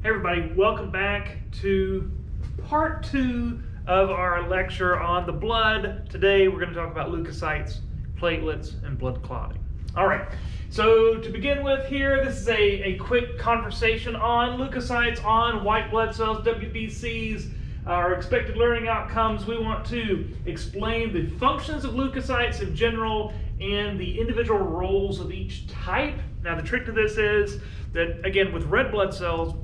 Hey everybody, welcome back to part 2 of our lecture on the blood. Today we're going to talk about leukocytes, platelets, and blood clotting. Alright, so to begin with here, this is a quick conversation on leukocytes, on white blood cells, WBCs, our expected learning outcomes. We want to explain the functions of leukocytes in general and the individual roles of each type. Now the trick to this is that, again, with red blood cells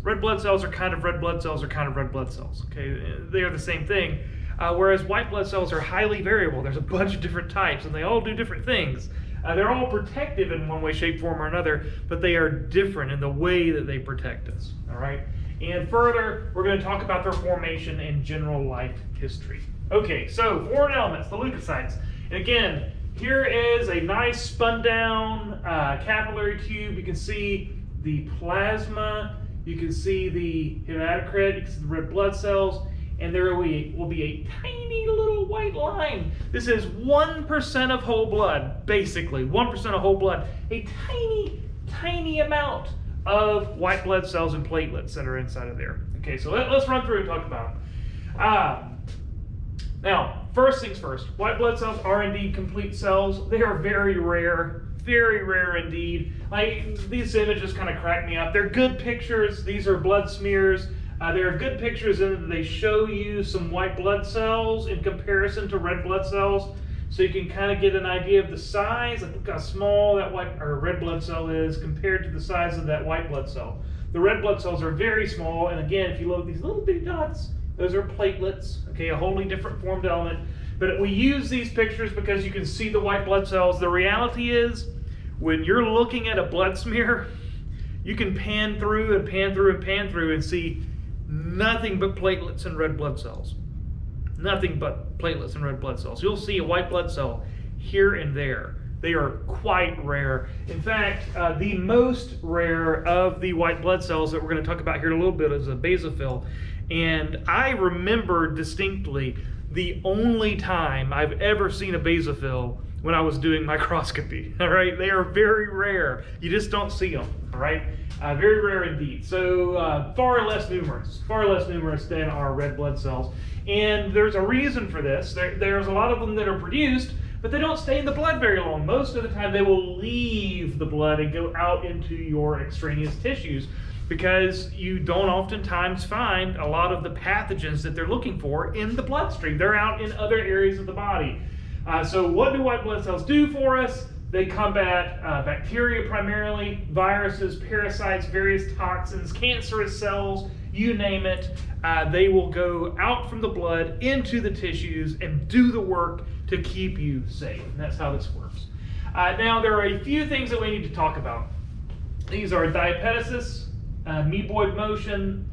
are kind of red blood cells are kind of red blood cells. Okay, they are the same thing. Whereas white blood cells are highly variable. There's a bunch of different types, and they all do different things. They're all protective in one way, shape, form, or another, but they are different in the way that they protect us. All right. And further, we're going to talk about their formation and general life history. Okay, so foreign elements, the leukocytes. And again, here is a nice spun down capillary tube. You can see the plasma. You can see the hematocrit, you can see the red blood cells, and there will be a tiny little white line. This is 1% of whole blood, basically, 1% of whole blood. A tiny, tiny amount of white blood cells and platelets that are inside of there. Okay, so let's run through and talk about them. Now, first things first, white blood cells are indeed complete cells. They are very rare indeed. Like, these images kind of crack me up. They're good pictures. These are blood smears. They're good pictures in that they show you some white blood cells in comparison to red blood cells, so you can kind of get an idea of the size. Look how small that red blood cell is compared to the size of that white blood cell. The red blood cells are very small, and again, if you look at these little big dots, those are platelets. Okay, a wholly different formed element. But we use these pictures because you can see the white blood cells. The reality is, when you're looking at a blood smear, you can pan through and pan through and pan through and see nothing but platelets and red blood cells. Nothing but platelets and red blood cells. You'll see a white blood cell here and there. They are quite rare. In fact, the most rare of the white blood cells that we're going to talk about here in a little bit is a basophil. And I remember distinctly the only time I've ever seen a basophil when I was doing microscopy. All right, they are very rare. You just don't see them. All right, very rare indeed. So far less numerous than our red blood cells. And there's a reason for this. There's a lot of them that are produced, but they don't stay in the blood very long. Most of the time, they will leave the blood and go out into your extraneous tissues, because you don't oftentimes find a lot of the pathogens that they're looking for in the bloodstream. They're out in other areas of the body. So what do white blood cells do for us? They combat bacteria primarily, viruses, parasites, various toxins, cancerous cells, you name it. They will go out from the blood into the tissues and do the work to keep you safe. And that's how this works. Now, there are a few things that we need to talk about. These are diapetesis, amoeboid motion,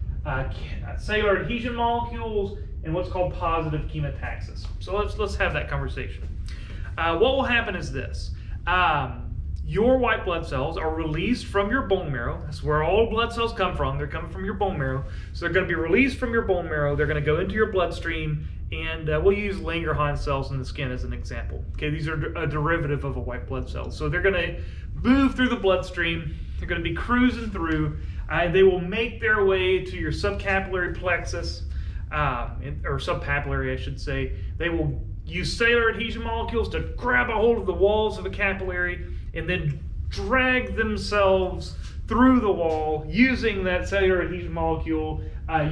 cellular adhesion molecules, and what's called positive chemotaxis. So let's have that conversation. What will happen is this. Your white blood cells are released from your bone marrow. That's where all blood cells come from. They're coming from your bone marrow. So they're going to be released from your bone marrow. They're going to go into your bloodstream, and we'll use Langerhans cells in the skin as an example. Okay, these are a derivative of a white blood cell. So they're going to move through the bloodstream. They're going to be cruising through. They will make their way to your subcapillary plexus, or subpapillary, I should say. They will use cellular adhesion molecules to grab a hold of the walls of a capillary and then drag themselves through the wall using that cellular adhesion molecule,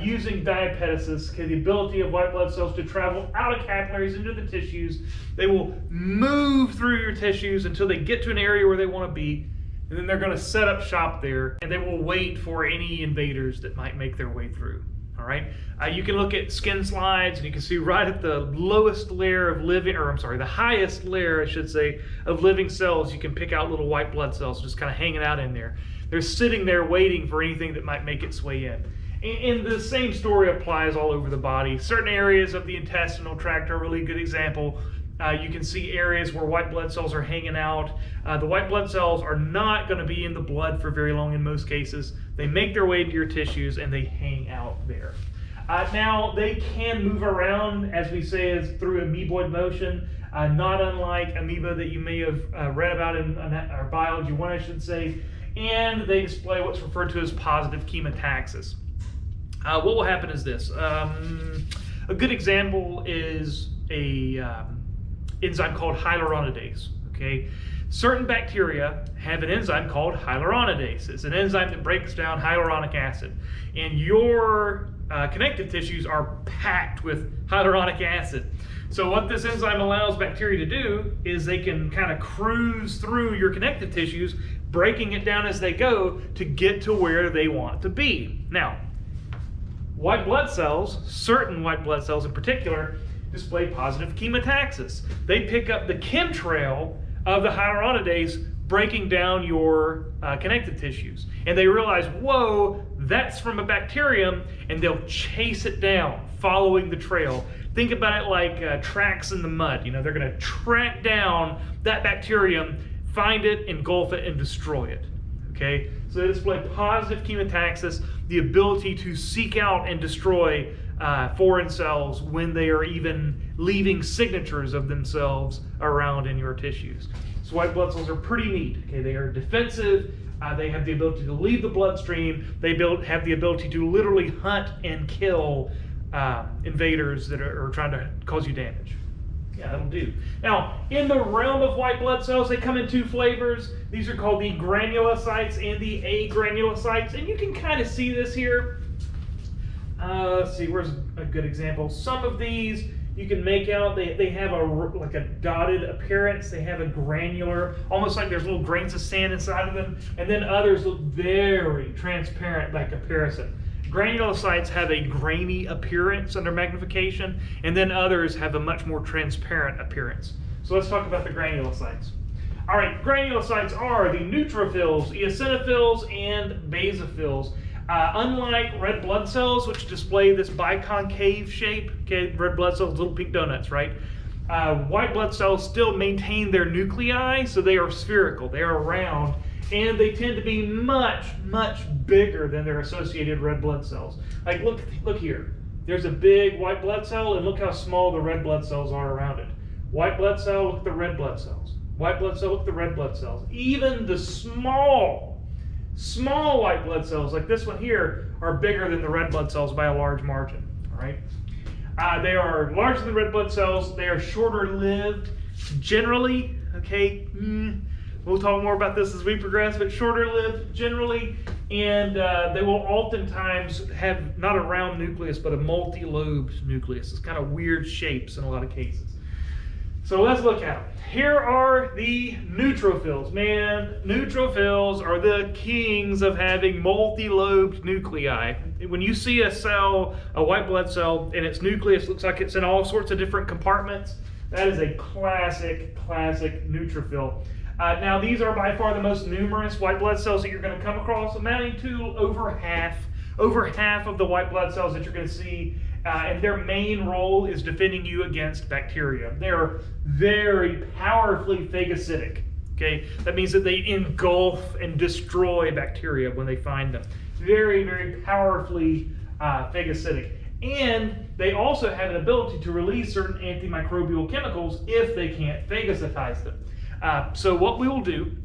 using diapetesis, the ability of white blood cells to travel out of capillaries into the tissues. They will move through your tissues until they get to an area where they want to be, and then they're going to set up shop there, and they will wait for any invaders that might make their way through. All right. You can look at skin slides, and you can see right at the lowest layer of the highest layer, I should say, of living cells, you can pick out little white blood cells just kind of hanging out in there. They're sitting there waiting for anything that might make its way in. And the same story applies all over the body. Certain areas of the intestinal tract are a really good example. You can see areas where white blood cells are hanging out. The white blood cells are not going to be in the blood for very long in most cases. They make their way into your tissues and they hang out there. Now, they can move around, as we say, through amoeboid motion, not unlike amoeba that you may have read about in our Biology 1, I should say. and they display what's referred to as positive chemotaxis. What will happen is this. A good example is a enzyme called hyaluronidase. Okay, certain bacteria have an enzyme called hyaluronidase. It's an enzyme that breaks down hyaluronic acid, and your connective tissues are packed with hyaluronic acid. So what this enzyme allows bacteria to do is they can kind of cruise through your connective tissues, breaking it down as they go to get to where they want to be. Now, white blood cells, certain white blood cells in particular, display positive chemotaxis. They pick up the chemtrail of the hyaluronidase breaking down your connective tissues. And they realize, whoa, that's from a bacterium, and they'll chase it down, following the trail. Think about it like tracks in the mud. You know, they're gonna track down that bacterium, find it, engulf it, and destroy it. Okay, so they display positive chemotaxis, the ability to seek out and destroy foreign cells when they are even leaving signatures of themselves around in your tissues. So white blood cells are pretty neat. Okay, they are defensive. They have the ability to leave the bloodstream. They have the ability to literally hunt and kill invaders that are trying to cause you damage. Yeah, that'll do. Now, in the realm of white blood cells, they come in two flavors. These are called the granulocytes and the agranulocytes. And you can kind of see this here. Let's see, where's a good example? Some of these you can make out, they have like a dotted appearance. They have a granular, almost like there's little grains of sand inside of them. And then others look very transparent by comparison. Granulocytes have a grainy appearance under magnification, and then others have a much more transparent appearance. So let's talk about the granulocytes. All right, granulocytes are the neutrophils, eosinophils, and basophils. Unlike red blood cells, which display this biconcave shape, okay, red blood cells, little pink donuts, right? White blood cells still maintain their nuclei, so they are spherical, they are round, and they tend to be much, much bigger than their associated red blood cells. Like, look here. There's a big white blood cell, and look how small the red blood cells are around it. White blood cell, look at the red blood cells. White blood cell, look at the red blood cells. Even the small white blood cells, like this one here, are bigger than the red blood cells by a large margin, all right? They are larger than red blood cells. They are shorter lived, generally, okay? We'll talk more about this as we progress, but shorter lived generally, and they will oftentimes have not a round nucleus, but a multi-lobed nucleus. It's kind of weird shapes in a lot of cases. So let's look at them. Here are the neutrophils. Man, neutrophils are the kings of having multi-lobed nuclei. When you see a cell, a white blood cell, and its nucleus looks like it's in all sorts of different compartments, that is a classic neutrophil. Now, these are by far the most numerous white blood cells that you're going to come across, amounting to over half of the white blood cells that you're going to see, and their main role is defending you against bacteria. They're very powerfully phagocytic. Okay, that means that they engulf and destroy bacteria when they find them. Very, very powerfully phagocytic. And they also have an ability to release certain antimicrobial chemicals if they can't phagocytize them. So what we will do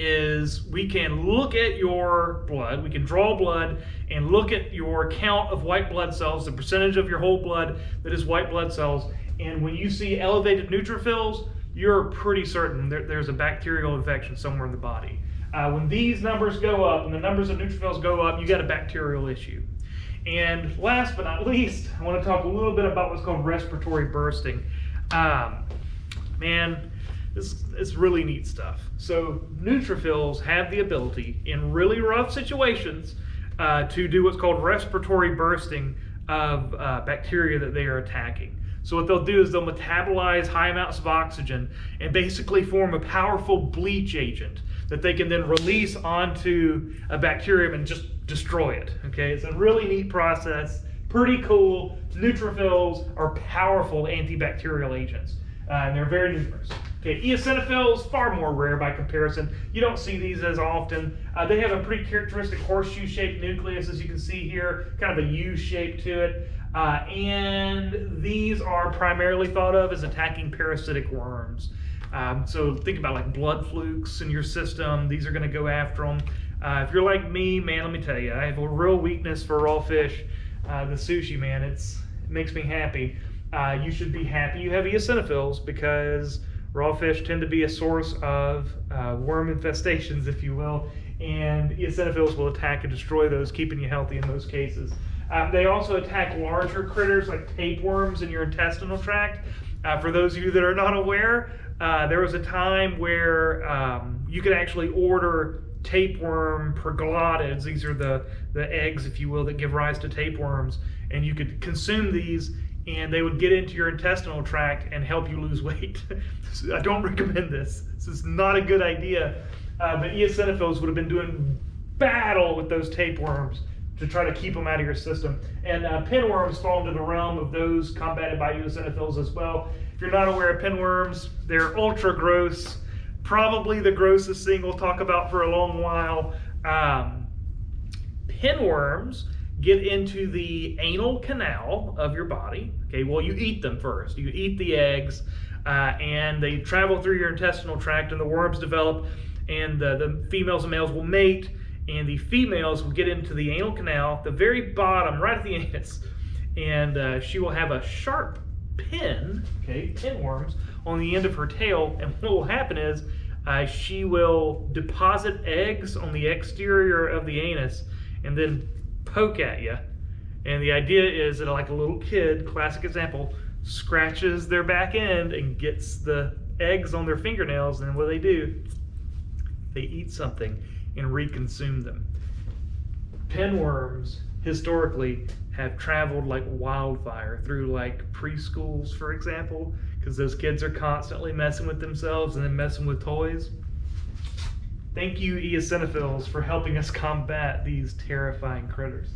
is we can look at your blood, we can draw blood and look at your count of white blood cells, the percentage of your whole blood that is white blood cells, and when you see elevated neutrophils, you're pretty certain there's a bacterial infection somewhere in the body. When these numbers go up and the numbers of neutrophils go up, you got a bacterial issue. And last but not least, I want to talk a little bit about what's called respiratory bursting. Man, it's really neat stuff. So neutrophils have the ability in really rough situations to do what's called respiratory bursting of bacteria that they are attacking. So what they'll do is they'll metabolize high amounts of oxygen and basically form a powerful bleach agent that they can then release onto a bacterium and just destroy it. Okay, it's a really neat process, pretty cool. Neutrophils are powerful antibacterial agents, and they're very numerous. Okay, eosinophils, far more rare by comparison. You don't see these as often. They have a pretty characteristic horseshoe-shaped nucleus, as you can see here, kind of a U shape to it. And these are primarily thought of as attacking parasitic worms. So think about like blood flukes in your system. These are going to go after them. If you're like me, man, let me tell you, I have a real weakness for raw fish. The sushi, man, it makes me happy. You should be happy you have eosinophils, because raw fish tend to be a source of worm infestations, if you will, and eosinophils will attack and destroy those, keeping you healthy in those cases. They also attack larger critters like tapeworms in your intestinal tract. For those of you that are not aware, there was a time where you could actually order tapeworm proglottids. These are the eggs, if you will, that give rise to tapeworms, and you could consume these and they would get into your intestinal tract and help you lose weight. I don't recommend this. This is not a good idea. But eosinophils would have been doing battle with those tapeworms to try to keep them out of your system. And pinworms fall into the realm of those combated by eosinophils as well. If you're not aware of pinworms, they're ultra gross. Probably the grossest thing we'll talk about for a long while. Pinworms get into the anal canal of your body. Okay, well, you eat them first. You eat the eggs, and they travel through your intestinal tract, and the worms develop, and the females and males will mate, and the females will get into the anal canal, the very bottom, right at the anus, and she will have a sharp pin, okay, pinworms, on the end of her tail, and what will happen is she will deposit eggs on the exterior of the anus and then poke at you. And the idea is that, like a little kid, classic example, scratches their back end and gets the eggs on their fingernails, and what do? They eat something and reconsume them. Pinworms historically have traveled like wildfire through like preschools, for example, because those kids are constantly messing with themselves and then messing with toys. Thank you, eosinophils, for helping us combat these terrifying critters.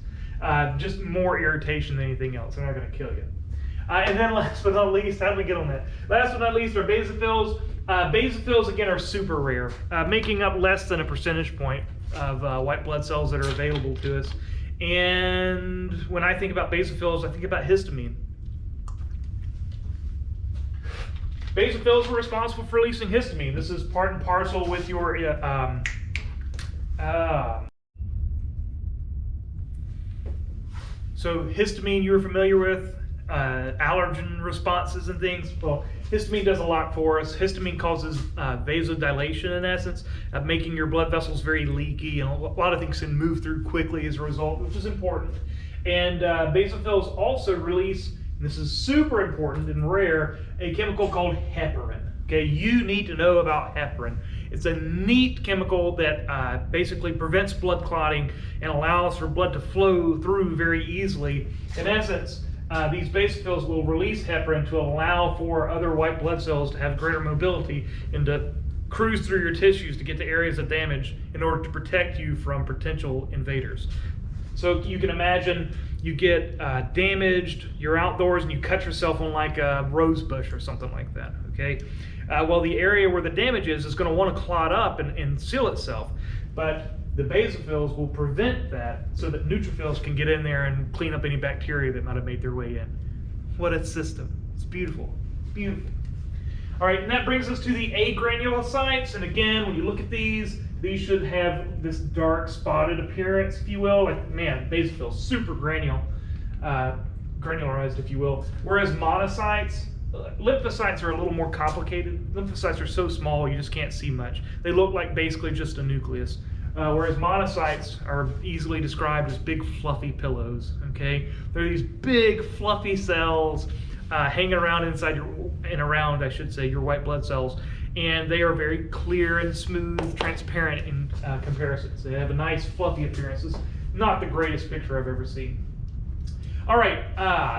Just more irritation than anything else. They're not going to kill you. And then last but not least, how did we get on that? Last but not least are basophils. Basophils, again, are super rare, making up less than a percentage point of white blood cells that are available to us. And when I think about basophils, I think about histamine. Basophils are responsible for releasing histamine. This is part and parcel with your so histamine you're familiar with, allergen responses and things. Well, histamine does a lot for us. Histamine causes vasodilation, in essence, making your blood vessels very leaky, and a lot of things can move through quickly as a result, which is important. And basophils also release, and this is super important and rare, a chemical called heparin. Okay, you need to know about heparin. It's a neat chemical that basically prevents blood clotting and allows for blood to flow through very easily. In essence, these basophils will release heparin to allow for other white blood cells to have greater mobility and to cruise through your tissues to get to areas of damage in order to protect you from potential invaders. So you can imagine you get damaged, you're outdoors and you cut yourself on like a rose bush or something like that, okay? Well, the area where the damage is going to want to clot up and seal itself, but the basophils will prevent that so that neutrophils can get in there and clean up any bacteria that might have made their way in. What a system. It's beautiful, beautiful. All right, and that brings us to the agranulocytes. And again, when you look at these should have this dark spotted appearance, if you will. Like, man, basophils, super granularized, if you will. Whereas monocytes, lymphocytes are a little more complicated. Lymphocytes are so small you just can't see much. They look like basically just a nucleus. Whereas monocytes are easily described as big fluffy pillows, okay? They're these big fluffy cells hanging around inside your white blood cells, and they are very clear and smooth, transparent in comparison. So they have a nice fluffy appearance. It's not the greatest picture I've ever seen. All right,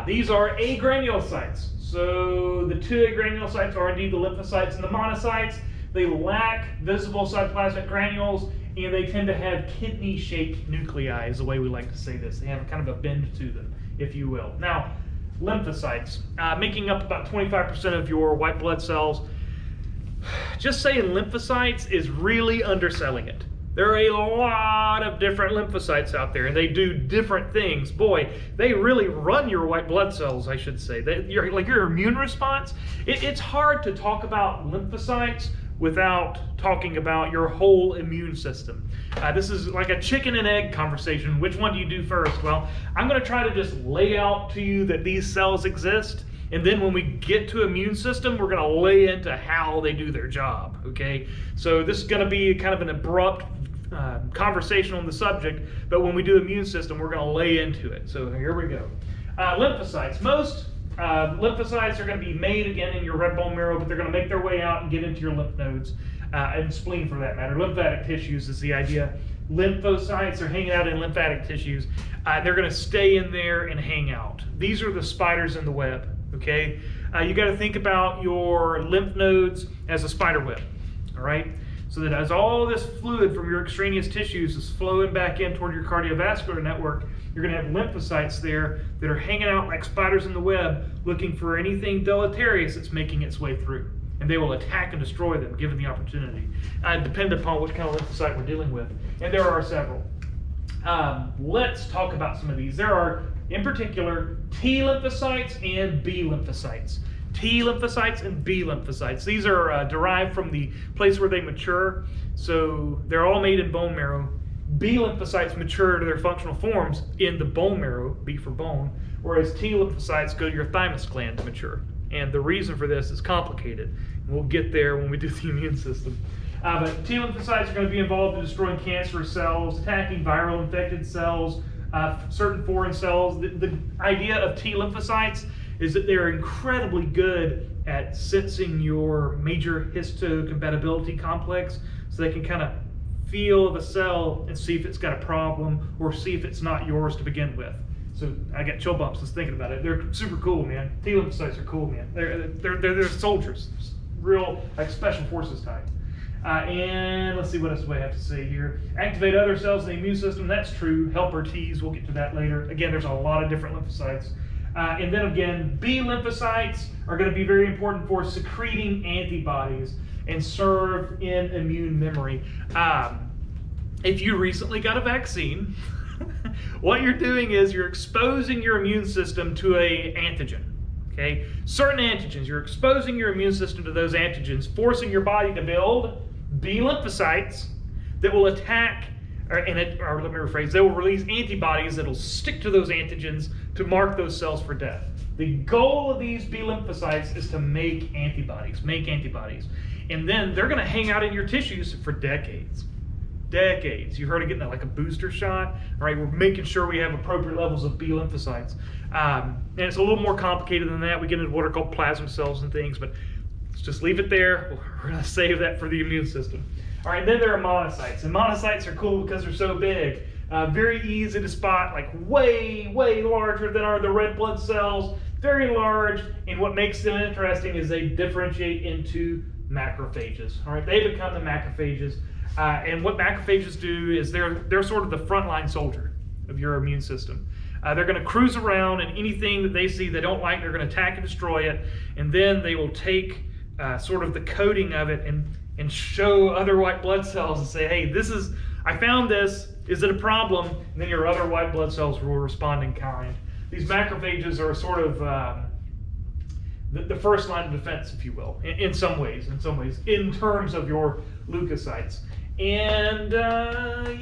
these are agranulocytes. So the two agranulocytes are indeed the lymphocytes and the monocytes. They lack visible cytoplasmic granules, and they tend to have kidney-shaped nuclei, is the way we like to say this. They have kind of a bend to them, if you will. Now, lymphocytes, making up about 25% of your white blood cells. Just saying lymphocytes is really underselling it. There are a lot of different lymphocytes out there, and they do different things. Boy, they really run your white blood cells, I should say. Your immune response. It's hard to talk about lymphocytes without talking about your whole immune system. This is like a chicken and egg conversation. Which one do you do first? Well, I'm going to try to just lay out to you that these cells exist, and then when we get to immune system, we're going to lay into how they do their job, okay? So this is going to be kind of an abrupt conversation on the subject, but when we do immune system, we're going to lay into it. So here we go. Lymphocytes. Most lymphocytes are going to be made again in your red bone marrow, but they're going to make their way out and get into your lymph nodes and spleen for that matter. Lymphatic tissues is the idea. Lymphocytes are hanging out in lymphatic tissues. They're going to stay in there and hang out. These are the spiders in the web, okay? You got to think about your lymph nodes as a spider web, all right? So that as all this fluid from your extraneous tissues is flowing back in toward your cardiovascular network, you're going to have lymphocytes there that are hanging out like spiders in the web, looking for anything deleterious that's making its way through. And they will attack and destroy them, given the opportunity, depending upon what kind of lymphocyte we're dealing with. And there are several. Let's talk about some of these. There are, in particular, T lymphocytes and B lymphocytes. T lymphocytes and B lymphocytes. These are derived from the place where they mature. So they're all made in bone marrow. B lymphocytes mature to their functional forms in the bone marrow, B for bone, whereas T lymphocytes go to your thymus gland to mature. And the reason for this is complicated. We'll get there when we do the immune system. But T lymphocytes are going to be involved in destroying cancerous cells, attacking viral infected cells, certain foreign cells. The idea of T lymphocytes is that they're incredibly good at sensing your major histocompatibility complex, so they can kind of feel the cell and see if it's got a problem or see if it's not yours to begin with. So I got chill bumps just thinking about it. They're super cool, man. T lymphocytes are cool, man. They're soldiers, real like special forces type. And let's see, what else do I have to say here? Activate other cells in the immune system. That's true. Helper Ts. We'll get to that later. Again, there's a lot of different lymphocytes. And then again, B lymphocytes are going to be very important for secreting antibodies and serve in immune memory. If you recently got a vaccine, what you're doing is you're exposing your immune system to an antigen. Okay? Certain antigens, you're exposing your immune system to those antigens, forcing your body to build B lymphocytes that will attack, or let me rephrase, they will release antibodies that will stick to those antigens to mark those cells for death. The goal of these B lymphocytes is to make antibodies. And then they're going to hang out in your tissues for decades. You heard of getting like a booster shot. All right, we're making sure we have appropriate levels of B lymphocytes. And it's a little more complicated than that. We get into what are called plasma cells and things, but let's just leave it there. We're going to save that for the immune system. All right, then there are monocytes. And monocytes are cool because they're so big. Very easy to spot, like way larger than are the red blood cells. Very large, and what makes them interesting is they differentiate into macrophages. All right, they become the macrophages. And what macrophages do is they're sort of the frontline soldier of your immune system. They're going to cruise around, and anything that they see they don't like, they're going to attack and destroy it. And then they will take sort of the coding of it and show other white blood cells and say, hey, I found this. Is it a problem? And then your other white blood cells will respond in kind. These macrophages are sort of the first line of defense, if you will, in some ways, in terms of your leukocytes. And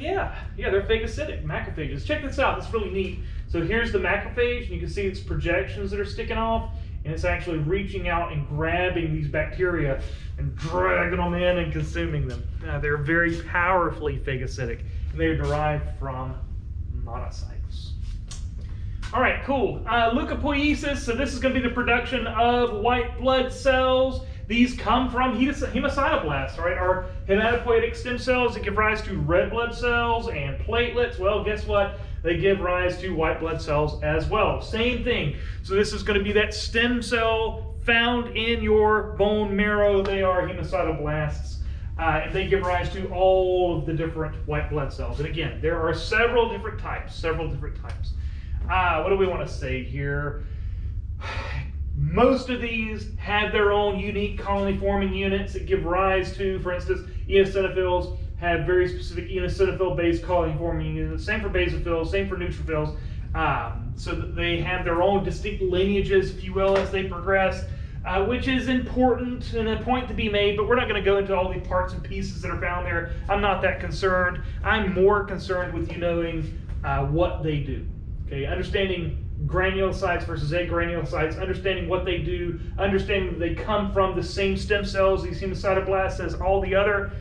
yeah, they're phagocytic macrophages. Check this out, it's really neat. So here's the macrophage, and you can see its projections that are sticking off, and it's actually reaching out and grabbing these bacteria and dragging them in and consuming them. They're very powerfully phagocytic, and they're derived from monocytes. All right, cool. Leukopoiesis, so this is going to be the production of white blood cells. These come from hemocyblasts, right? Our hematopoietic stem cells that give rise to red blood cells and platelets. Well, guess what? They give rise to white blood cells as well. Same thing. So this is going to be that stem cell found in your bone marrow. They are hemocyblasts. And they give rise to all of the different white blood cells. And again, there are several different types. What do we want to say here? Most of these have their own unique colony-forming units that give rise to, for instance, eosinophils have very specific eosinophil-based clotting-forming units. Same for basophils, same for neutrophils. So that they have their own distinct lineages, if you will, as they progress, which is important and a point to be made, but we're not going to go into all the parts and pieces that are found there. I'm not that concerned. I'm more concerned with you knowing what they do. Okay, understanding granulocytes versus agranulocytes, understanding what they do, understanding that they come from the same stem cells, these hemocytoblasts, as all the other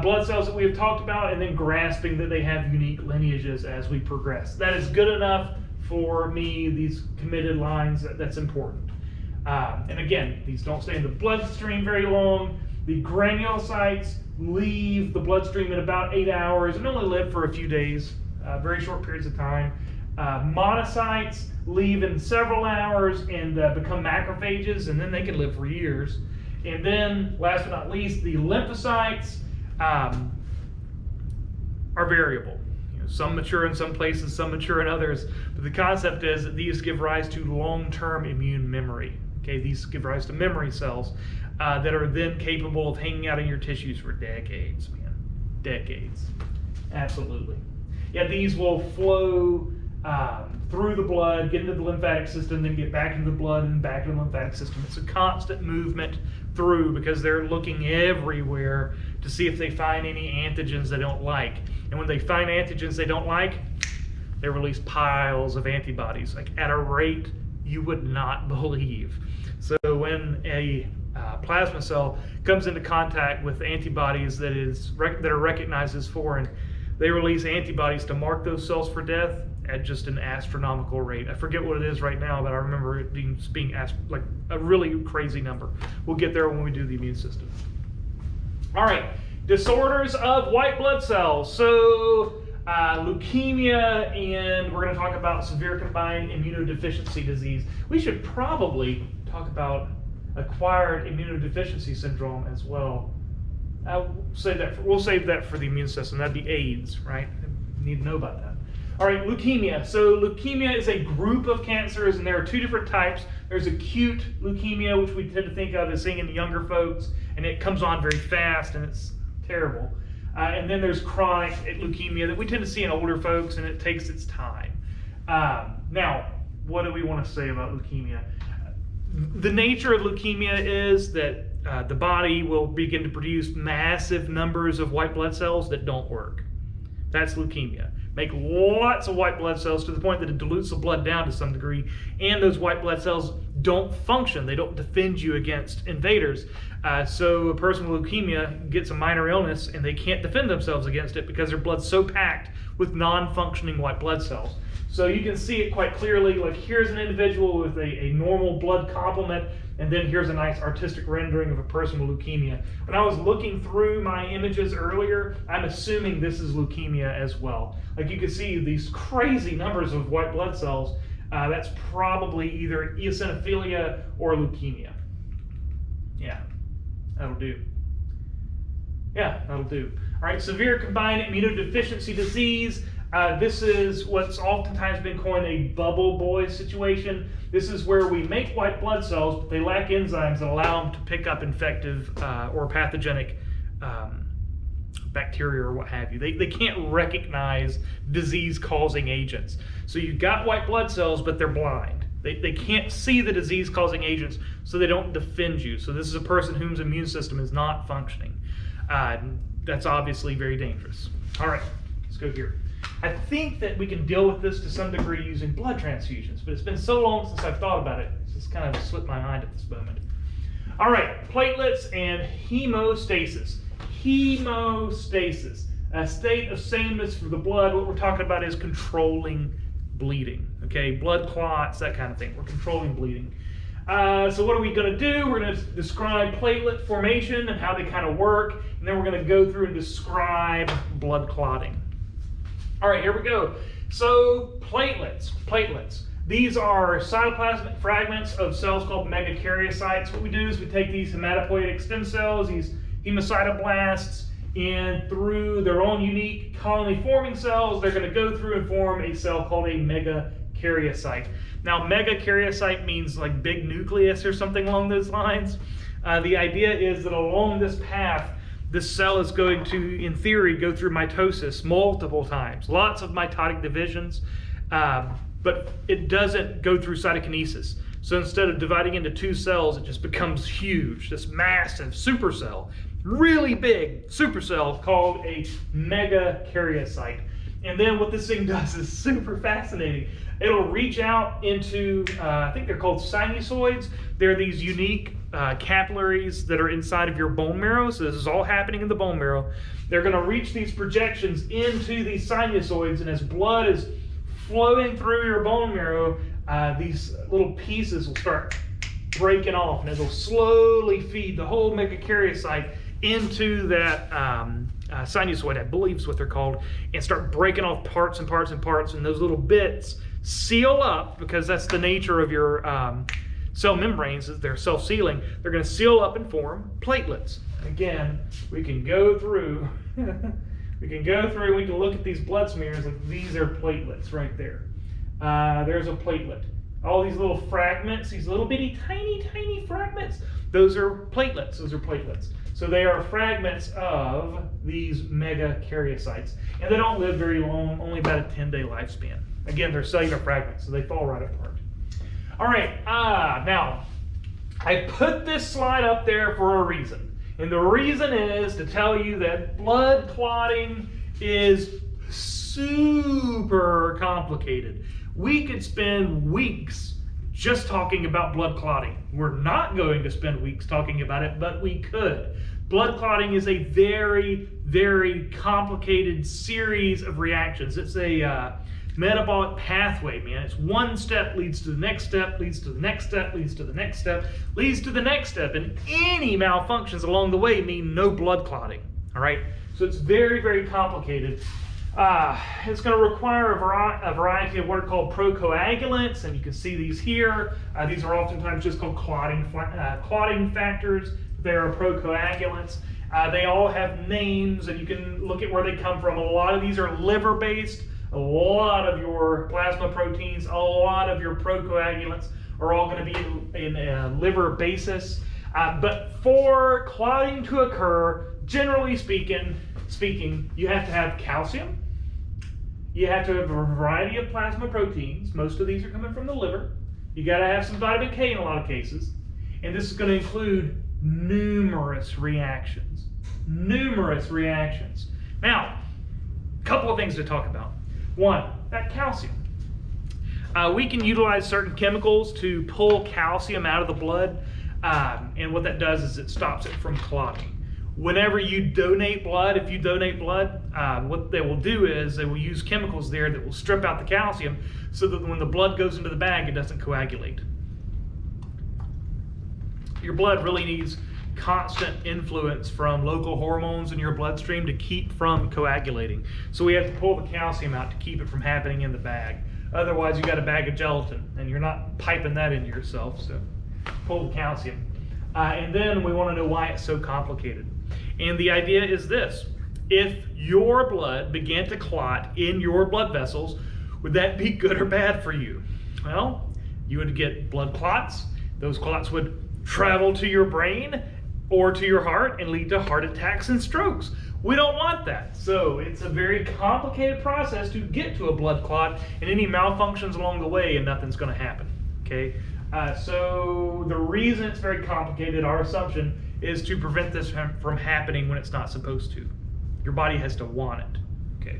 blood cells that we have talked about, and then grasping that they have unique lineages as we progress. That is good enough for me, these committed lines, that's important. And again, these don't stay in the bloodstream very long. The granulocytes leave the bloodstream in about 8 hours and only live for a few days, very short periods of time. Monocytes leave in several hours and become macrophages, and then they can live for years. And then, last but not least, the lymphocytes are variable. Some mature in some places, some mature in others. But the concept is that these give rise to long-term immune memory. Okay, these give rise to memory cells that are then capable of hanging out in your tissues for decades, man. Decades. Absolutely. Yeah, these will flow through the blood, get into the lymphatic system, then get back into the blood and back into the lymphatic system. It's a constant movement through because they're looking everywhere to see if they find any antigens they don't like. And when they find antigens they don't like, they release piles of antibodies, like at a rate you would not believe. So when a plasma cell comes into contact with antibodies that are recognized as foreign, they release antibodies to mark those cells for death at just an astronomical rate. I forget what it is right now, but I remember it being like a really crazy number. We'll get there when we do the immune system. All right, disorders of white blood cells. So leukemia, and we're going to talk about severe combined immunodeficiency disease. We should probably talk about acquired immunodeficiency syndrome as well. We'll save that for the immune system. That'd be AIDS, right? You need to know about that. All right, leukemia. So leukemia is a group of cancers, and there are two different types. There's acute leukemia, which we tend to think of as seeing in younger folks, and it comes on very fast, and it's terrible. And then there's chronic leukemia that we tend to see in older folks, and it takes its time. Now, what do we want to say about leukemia? The nature of leukemia is that the body will begin to produce massive numbers of white blood cells that don't work. That's leukemia. Make lots of white blood cells to the point that it dilutes the blood down to some degree, and those white blood cells don't function. They don't defend you against invaders. So a person with leukemia gets a minor illness and they can't defend themselves against it because their blood's so packed with non-functioning white blood cells. So you can see it quite clearly, like here's an individual with a normal blood complement, and then here's a nice artistic rendering of a person with leukemia. When I was looking through my images earlier, I'm assuming this is leukemia as well. Like you can see these crazy numbers of white blood cells. That's probably either eosinophilia or leukemia. Yeah, that'll do. Yeah, that'll do. All right, severe combined immunodeficiency disease. This is what's oftentimes been coined a bubble boy situation. This is where we make white blood cells, but they lack enzymes that allow them to pick up infective or pathogenic bacteria or what have you. They can't recognize disease-causing agents. So you've got white blood cells, but they're blind. They can't see the disease-causing agents, so they don't defend you. So this is a person whose immune system is not functioning. That's obviously very dangerous. All right, let's go here. I think that we can deal with this to some degree using blood transfusions, but it's been so long since I've thought about it, it's just kind of slipped my mind at this moment. All right, platelets and hemostasis. Hemostasis, a state of sameness for the blood. What we're talking about is controlling bleeding, okay? Blood clots, that kind of thing. We're controlling bleeding. So what are we going to do? We're going to describe platelet formation and how they kind of work, and then we're going to go through and describe blood clotting. All right, here we go. So platelets. These are cytoplasmic fragments of cells called megakaryocytes. What we do is we take these hematopoietic stem cells, these hemocytoblasts, and through their own unique colony-forming cells, they're going to go through and form a cell called a megakaryocyte. Now, megakaryocyte means like big nucleus or something along those lines. The idea is that along this path, this cell is going to, in theory, go through mitosis multiple times, lots of mitotic divisions, but it doesn't go through cytokinesis. So instead of dividing into 2 cells, it just becomes huge, this massive supercell, really big supercell called a megakaryocyte. And then what this thing does is super fascinating. It'll reach out into, I think they're called sinusoids. They're these unique capillaries that are inside of your bone marrow. So this is all happening in the bone marrow. They're going to reach these projections into these sinusoids, and as blood is flowing through your bone marrow, these little pieces will start breaking off, and it'll slowly feed the whole megakaryocyte into that sinusoid, I believe is what they're called, and start breaking off parts and parts and parts, and those little bits seal up, because that's the nature of your cell membranes, is they're self-sealing. They're going to seal up and form platelets. Again, we can go through we can look at these blood smears, like these are platelets right there. There's a platelet. All these little fragments, these little bitty tiny fragments, those are platelets. So they are fragments of these megakaryocytes. And they don't live very long, only about a 10-day lifespan. Again, they're cellular fragments, so they fall right apart. All right, now, I put this slide up there for a reason. And the reason is to tell you that blood clotting is super complicated. We could spend weeks just talking about blood clotting. We're not going to spend weeks talking about it, but we could. Blood clotting is a very, very complicated series of reactions. It's a metabolic pathway, man. It's one step leads to the next step, leads to the next step, leads to the next step, leads to the next step. And any malfunctions along the way mean no blood clotting, all right? So it's very, very complicated. It's going to require a variety of what are called procoagulants, and you can see these here. These are oftentimes just called clotting factors. They are procoagulants. They all have names, and you can look at where they come from. A lot of these are liver-based. A lot of your plasma proteins, a lot of your procoagulants are all going to be in a liver basis. But for clotting to occur, generally speaking, you have to have calcium. You have to have a variety of plasma proteins. Most of these are coming from the liver. You got to have some vitamin K in a lot of cases. And this is going to include numerous reactions. Now, a couple of things to talk about. One, that calcium. We can utilize certain chemicals to pull calcium out of the blood, and what that does is it stops it from clotting. Whenever you donate blood, if you donate blood, what they will do is they will use chemicals there that will strip out the calcium so that when the blood goes into the bag, it doesn't coagulate. Your blood really needs constant influence from local hormones in your bloodstream to keep from coagulating. So we have to pull the calcium out to keep it from happening in the bag. Otherwise, you got a bag of gelatin and you're not piping that into yourself, so pull the calcium. And then we want to know why it's so complicated. And the idea is this: if your blood began to clot in your blood vessels, would that be good or bad for you? Well, you would get blood clots. Those clots would travel to your brain or to your heart and lead to heart attacks and strokes. We don't want that. So it's a very complicated process to get to a blood clot, and any malfunctions along the way and nothing's going to happen. Okay. So the reason it's very complicated, our assumption, is to prevent this from happening when it's not supposed to. Your body has to want it. Okay.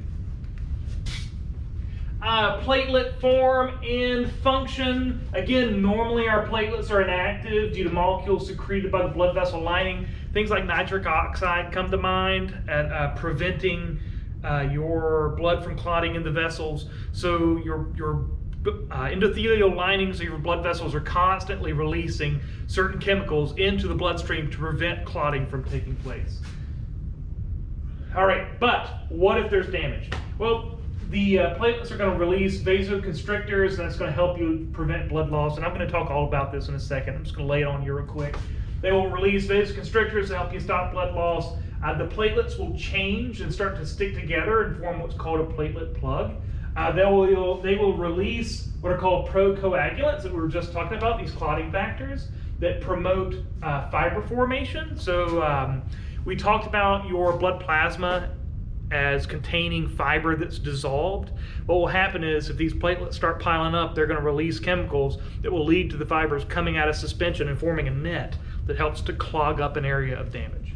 Platelet form and function. Again, normally our platelets are inactive due to molecules secreted by the blood vessel lining. Things like nitric oxide come to mind at preventing your blood from clotting in the vessels. So your endothelial linings of your blood vessels are constantly releasing certain chemicals into the bloodstream to prevent clotting from taking place. All right, but what if there's damage? Well, the platelets are going to release vasoconstrictors, and that's going to help you prevent blood loss. And I'm going to talk all about this in a second. I'm just going to lay it on you real quick. They will release vasoconstrictors to help you stop blood loss. The platelets will change and start to stick together and form what's called a platelet plug. They will release what are called procoagulants that we were just talking about, these clotting factors that promote fiber formation. So We talked about your blood plasma as containing fiber that's dissolved. What will happen is if these platelets start piling up, they're going to release chemicals that will lead to the fibers coming out of suspension and forming a net that helps to clog up an area of damage.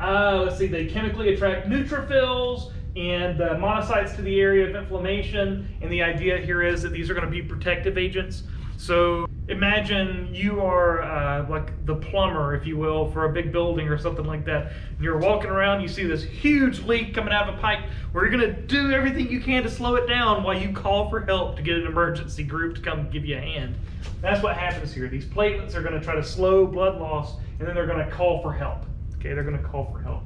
Let's see, they chemically attract neutrophils and monocytes to the area of inflammation, and the idea here is that these are going to be protective agents. So imagine you are like the plumber, if you will, for a big building or something like that. And you're walking around, you see this huge leak coming out of a pipe, where you're going to do everything you can to slow it down while you call for help to get an emergency group to come give you a hand. That's what happens here. These platelets are going to try to slow blood loss, and then they're going to call for help. Okay, they're going to call for help.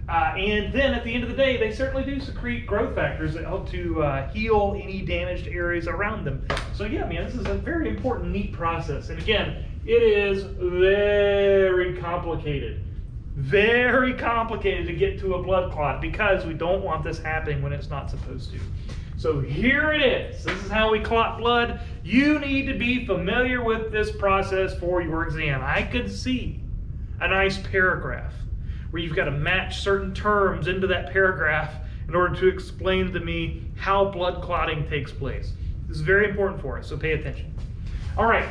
And then at the end of the day, they certainly do secrete growth factors that help to heal any damaged areas around them. So yeah, man, this is a very important, neat process. And again, it is very complicated to get to a blood clot, because we don't want this happening when it's not supposed to. So here it is. This is how we clot blood. You need to be familiar with this process for your exam. I could see a nice paragraph where you've got to match certain terms into that paragraph in order to explain to me how blood clotting takes place. This is very important for us, so pay attention. All right,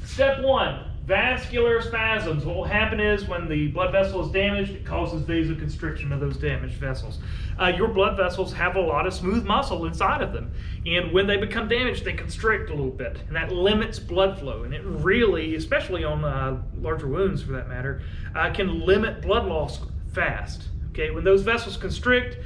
step one, vascular spasms. What will happen is when the blood vessel is damaged, it causes vasoconstriction of those damaged vessels. Your blood vessels have a lot of smooth muscle inside of them, and when they become damaged, they constrict a little bit, and that limits blood flow. And it really, especially on larger wounds for that matter, can limit blood loss fast. Okay, when those vessels constrict,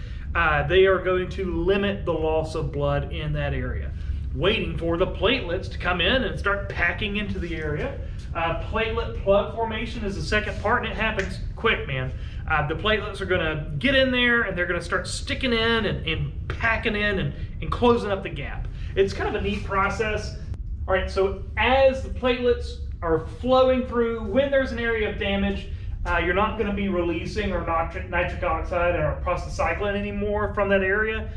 they are going to limit the loss of blood in that area, waiting for the platelets to come in and start packing into the area. Platelet plug formation is the second part, and it happens quick, man. The platelets are going to get in there, and they're going to start sticking in and packing in and closing up the gap. It's kind of a neat process. All right, so as the platelets are flowing through, when there's an area of damage, you're not going to be releasing or nitric oxide or prostacyclin anymore from that area.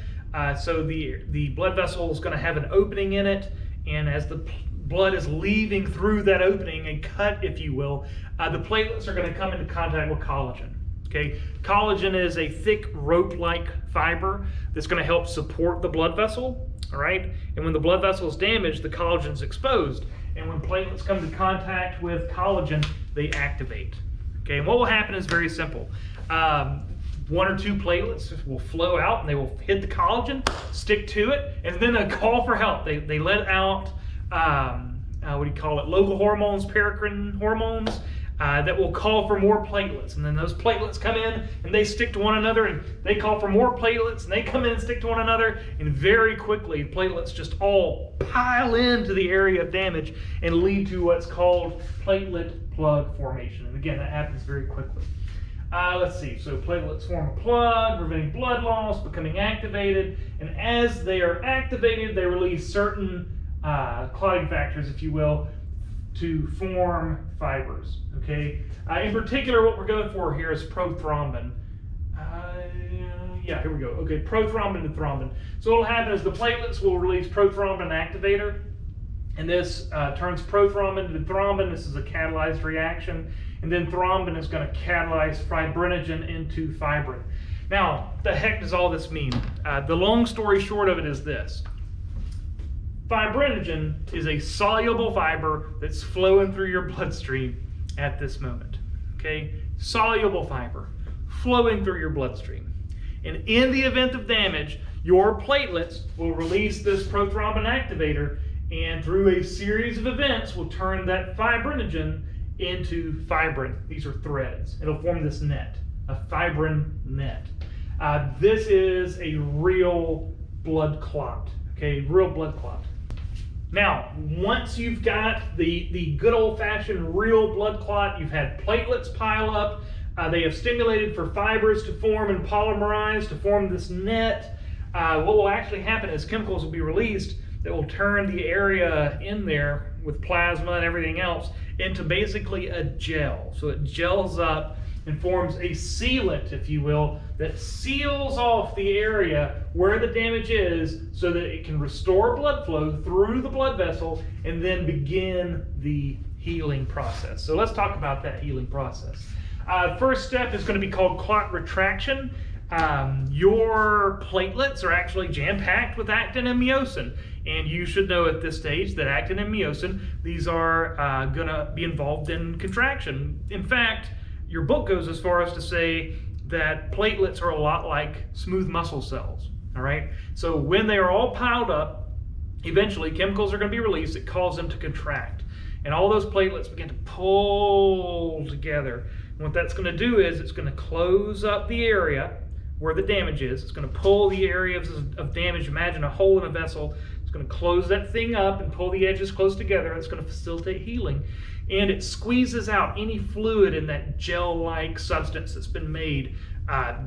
So the blood vessel is going to have an opening in it, and as the blood is leaving through that opening, a cut, if you will, the platelets are going to come into contact with collagen. Okay, collagen is a thick rope-like fiber that's going to help support the blood vessel. All right, and when the blood vessel is damaged, the collagen is exposed, and when platelets come into contact with collagen, they activate. Okay, and what will happen is very simple. One or two platelets will flow out, and they will hit the collagen, stick to it, and then they'll call for help. They let out what do you call it? Local hormones, paracrine hormones. That will call for more platelets, and then those platelets come in and they stick to one another, and they call for more platelets, and they come in and stick to one another, and very quickly platelets just all pile into the area of damage and lead to what's called platelet plug formation. And again, that happens very quickly. Let's see, so platelets form a plug, preventing blood loss, becoming activated, and as they are activated, they release certain clotting factors, if you will, to form fibers. Okay. In particular, what we're going for here is prothrombin. Yeah, here we go. Okay, prothrombin to thrombin. So what will happen is the platelets will release prothrombin activator, and this turns prothrombin to thrombin. This is a catalyzed reaction, and then thrombin is going to catalyze fibrinogen into fibrin. Now, the heck does all this mean? The long story short of it is this. Fibrinogen is a soluble fiber that's flowing through your bloodstream at this moment. Okay? Soluble fiber flowing through your bloodstream. And in the event of damage, your platelets will release this prothrombin activator, and through a series of events will turn that fibrinogen into fibrin. These are threads. It'll form this net, a fibrin net. This is a real blood clot. Okay, real blood clot. Now, once you've got the good old-fashioned real blood clot, you've had platelets pile up, they have stimulated for fibers to form and polymerize to form this net. What will actually happen is chemicals will be released that will turn the area in there with plasma and everything else into basically a gel. So it gels up and forms a sealant, if you will, that seals off the area where the damage is so that it can restore blood flow through the blood vessel and then begin the healing process. So let's talk about that healing process. First step is going to be called clot retraction. Your platelets are actually jam-packed with actin and myosin. And you should know at this stage that actin and myosin, these are going to be involved in contraction. In fact, your book goes as far as to say that platelets are a lot like smooth muscle cells. All right. So when they are all piled up, eventually chemicals are going to be released that cause them to contract. And all those platelets begin to pull together. And what that's going to do is it's going to close up the area where the damage is. It's going to pull the areas of damage. Imagine a hole in a vessel. It's going to close that thing up and pull the edges close together. It's going to facilitate healing. And it squeezes out any fluid in that gel-like substance that's been made,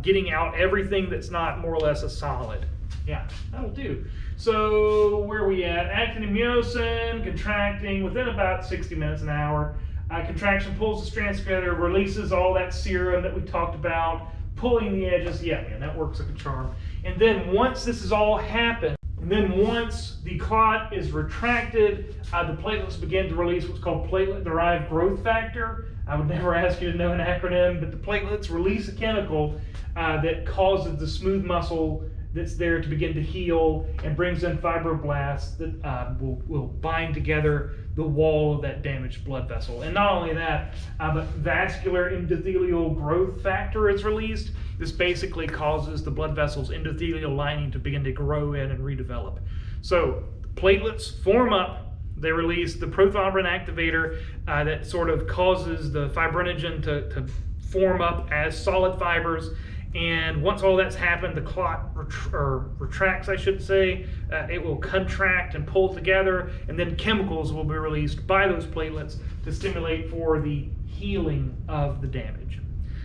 getting out everything that's not more or less a solid. Yeah, that'll do. So where are we at? Actin and myosin contracting within about 60 minutes, an hour. Contraction pulls the strands together, releases all that serum that we talked about, pulling the edges. Yeah, man, that works like a charm. And then once this has all happened, and then once the clot is retracted, the platelets begin to release what's called platelet-derived growth factor. I would never ask you to know an acronym, but the platelets release a chemical that causes the smooth muscle that's there to begin to heal and brings in fibroblasts that will bind together the wall of that damaged blood vessel. And not only that, but vascular endothelial growth factor is released. This basically causes the blood vessel's endothelial lining to begin to grow in and redevelop. So platelets form up, they release the prothrombin activator that sort of causes the fibrinogen to form up as solid fibers. And once all that's happened, the clot retracts, I should say. It will contract and pull together, and then chemicals will be released by those platelets to stimulate for the healing of the damage.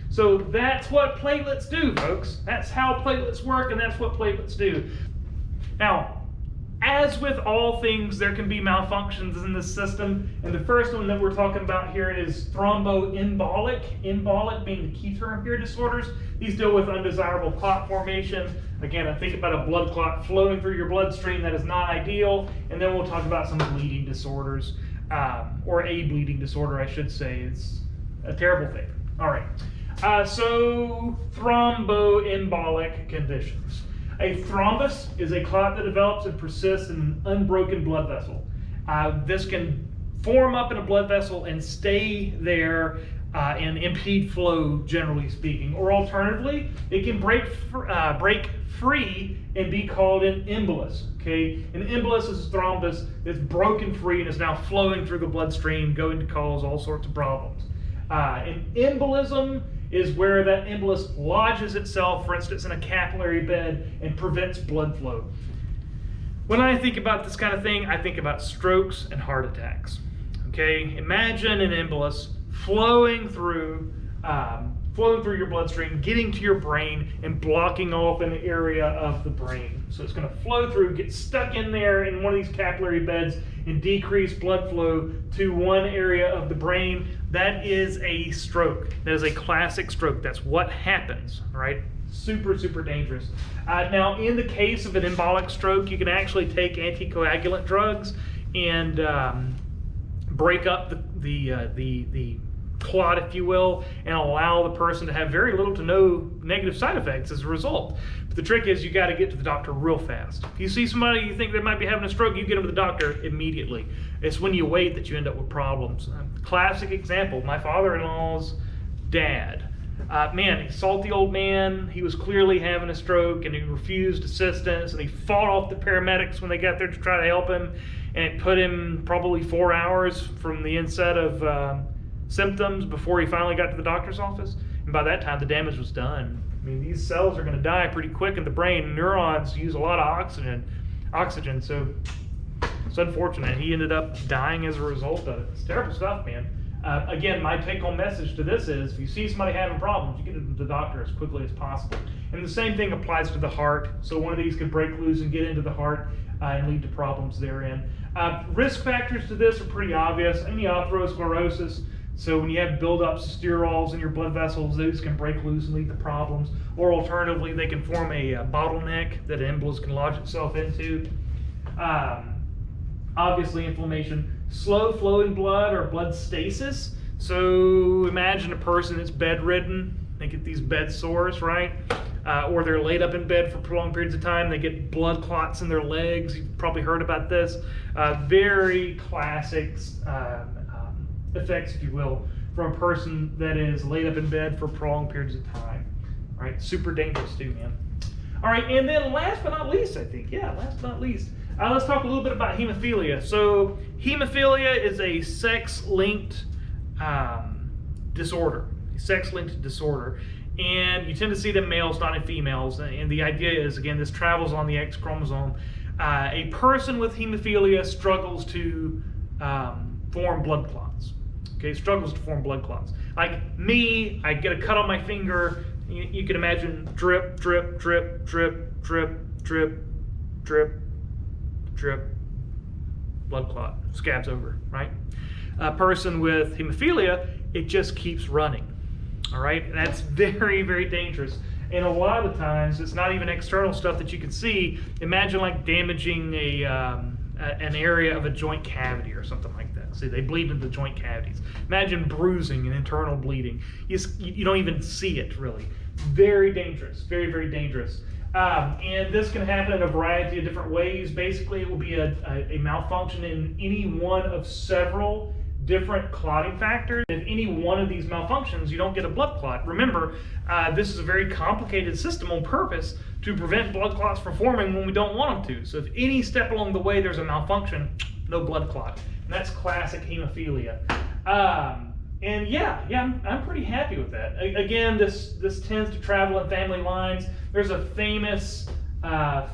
So that's what platelets do, folks. That's how platelets work, and that's what platelets do. Now, as with all things, there can be malfunctions in the system, and the first one that we're talking about here is thromboembolic. Embolic being the key term here, disorders. These deal with undesirable clot formation. Again, I think about a blood clot flowing through your bloodstream. That is not ideal. And then we'll talk about some bleeding disorders, or a bleeding disorder, I should say. It's a terrible thing. All right. So thromboembolic conditions. A thrombus is a clot that develops and persists in an unbroken blood vessel. This can form up in a blood vessel and stay there and impede flow, generally speaking. Or alternatively, it can break free and be called an embolus. Okay, an embolus is a thrombus that's broken free and is now flowing through the bloodstream, going to cause all sorts of problems. An embolism is where that embolus lodges itself, for instance, in a capillary bed and prevents blood flow. When I think about this kind of thing, I think about strokes and heart attacks. Okay, imagine an embolus flowing through your bloodstream, getting to your brain and blocking off an area of the brain. So it's going to flow through, get stuck in there in one of these capillary beds and decrease blood flow to one area of the brain. That is a stroke. That is a classic stroke. That's what happens, right? Super, super dangerous. Now, in the case of an embolic stroke, you can actually take anticoagulant drugs and break up the clot, if you will, and allow the person to have very little to no negative side effects as a result. But the trick is you got to get to the doctor real fast. If you see somebody you think they might be having a stroke, you get them to the doctor immediately. It's when you wait that you end up with problems. Classic example, my father-in-law's dad. Man, salty old man. He was clearly having a stroke and he refused assistance and he fought off the paramedics when they got there to try to help him, and it put him probably 4 hours from the inset of symptoms before he finally got to the doctor's office. And by that time, the damage was done. I mean, these cells are going to die pretty quick in the brain. Neurons use a lot of oxygen, so it's unfortunate. He ended up dying as a result of it. It's terrible stuff, man. Again, my take-home message to this is, if you see somebody having problems, you get them to the doctor as quickly as possible. And the same thing applies to the heart. So one of these could break loose and get into the heart and lead to problems therein. Risk factors to this are pretty obvious. Any atherosclerosis. So when you have buildups of sterols in your blood vessels, those can break loose and lead to problems. Or alternatively, they can form a bottleneck that an embolus can lodge itself into. Obviously, inflammation. Slow flowing blood or blood stasis. So imagine a person that's bedridden. They get these bed sores, right? Or they're laid up in bed for prolonged periods of time. They get blood clots in their legs. You've probably heard about this. Very classic effects, if you will, from a person that is laid up in bed for prolonged periods of time. All right, super dangerous too, man. All right, and then last but not least, I think, last but not least, let's talk a little bit about hemophilia. So hemophilia is a sex-linked disorder, and you tend to see it in males, not in females. And the idea is, again, this travels on the X chromosome. A person with hemophilia struggles to form blood clots. Okay, struggles to form blood clots. Like me, I get a cut on my finger. You can imagine drip, drip, drip, drip, drip, drip, drip, drip, blood clot, scabs over, right? A person with hemophilia, it just keeps running, all right? And that's very, very dangerous. And a lot of the times, it's not even external stuff that you can see. Imagine like damaging an area of a joint cavity or something like that. See, they bleed into the joint cavities. Imagine bruising and internal bleeding. You don't even see it, really. Very dangerous, very, very dangerous. And this can happen in a variety of different ways. Basically, it will be a malfunction in any one of several different clotting factors. If any one of these malfunctions, you don't get a blood clot. Remember, this is a very complicated system on purpose to prevent blood clots from forming when we don't want them to. So if any step along the way there's a malfunction, no blood clot. And that's classic hemophilia. And I'm pretty happy with that. Again, this tends to travel in family lines. There's a famous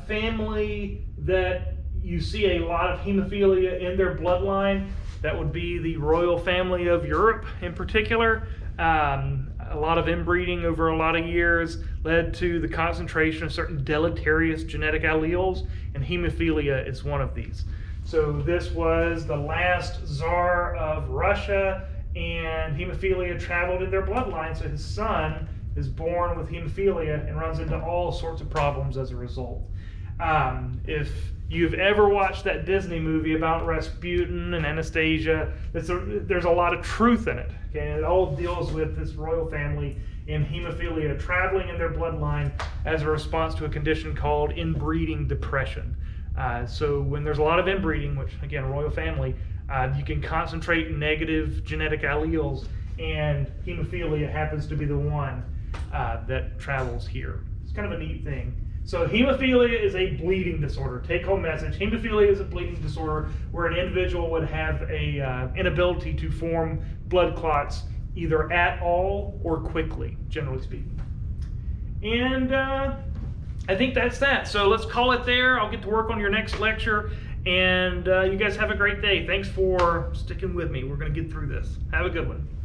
family that you see a lot of hemophilia in their bloodline. That would be the royal family of Europe in particular. A lot of inbreeding over a lot of years led to the concentration of certain deleterious genetic alleles, and hemophilia is one of these. So this was the last Tsar of Russia, and hemophilia traveled in their bloodline, so his son is born with hemophilia and runs into all sorts of problems as a result. If you've ever watched that Disney movie about Rasputin and Anastasia, there's a lot of truth in it. Okay? And it all deals with this royal family and hemophilia traveling in their bloodline as a response to a condition called inbreeding depression. So when there's a lot of inbreeding, which again, royal family, you can concentrate negative genetic alleles, and hemophilia happens to be the one that travels here. It's kind of a neat thing. So hemophilia is a bleeding disorder. Take home message. Hemophilia is a bleeding disorder where an individual would have a inability to form blood clots either at all or quickly, generally speaking. And I think that's that. So let's call it there. I'll get to work on your next lecture. And you guys have a great day. Thanks for sticking with me. We're going to get through this. Have a good one.